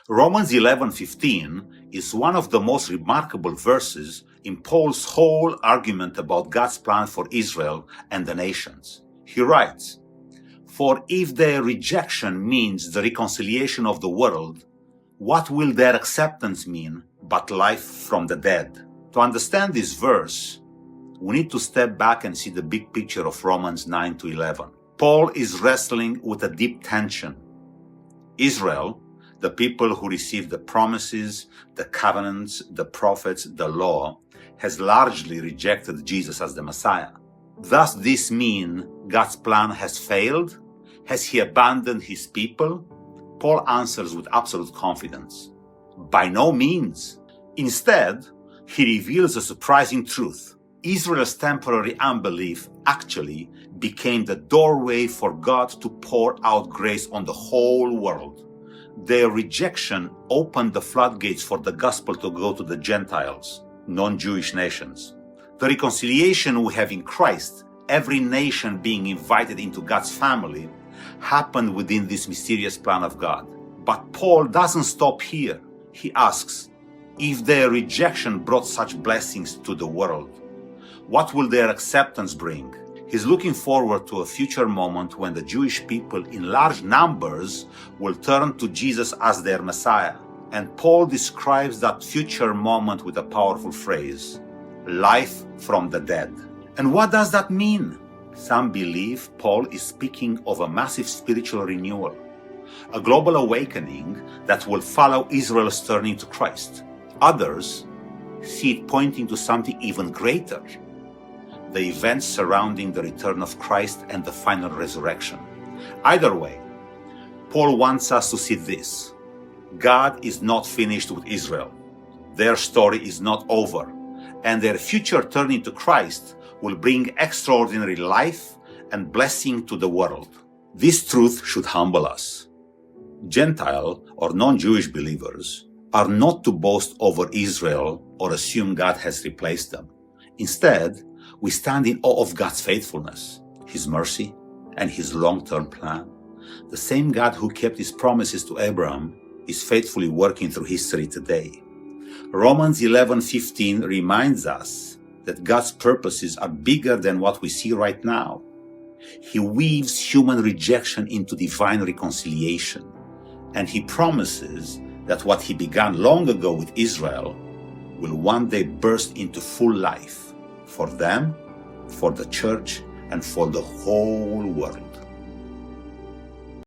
Romans 11:15 is one of the most remarkable verses in Paul's whole argument about God's plan for Israel and the nations. He writes, "For if their rejection means the reconciliation of the world, what will their acceptance mean but life from the dead?" To understand this verse, we need to step back and see the big picture of Romans 9 to 11. Paul is wrestling with a deep tension. Israel, the people who received the promises, the covenants, the prophets, the law, has largely rejected Jesus as the Messiah. Does this mean God's plan has failed? Has he abandoned his people? Paul answers with absolute confidence. By no means. Instead, he reveals a surprising truth. Israel's temporary unbelief actually became the doorway for God to pour out grace on the whole world. Their rejection opened the floodgates for the gospel to go to the Gentiles, non-Jewish nations. The reconciliation we have in Christ, every nation being invited into God's family, happened within this mysterious plan of God. But Paul doesn't stop here. He asks, if their rejection brought such blessings to the world, what will their acceptance bring? He's looking forward to a future moment when the Jewish people in large numbers will turn to Jesus as their Messiah. And Paul describes that future moment with a powerful phrase, life from the dead. And what does that mean? Some believe Paul is speaking of a massive spiritual renewal, a global awakening that will follow Israel's turning to Christ. Others see it pointing to something even greater, the events surrounding the return of Christ and the final resurrection. Either way, Paul wants us to see this. God is not finished with Israel. Their story is not over, and their future turning to Christ will bring extraordinary life and blessing to the world. This truth should humble us. Gentile or non-Jewish believers are not to boast over Israel or assume God has replaced them. Instead, we stand in awe of God's faithfulness, His mercy, and His long-term plan. The same God who kept His promises to Abraham is faithfully working through history today. Romans 11:15 reminds us that God's purposes are bigger than what we see right now. He weaves human rejection into divine reconciliation, and He promises that what He began long ago with Israel will one day burst into full life for them, for the church, and for the whole world.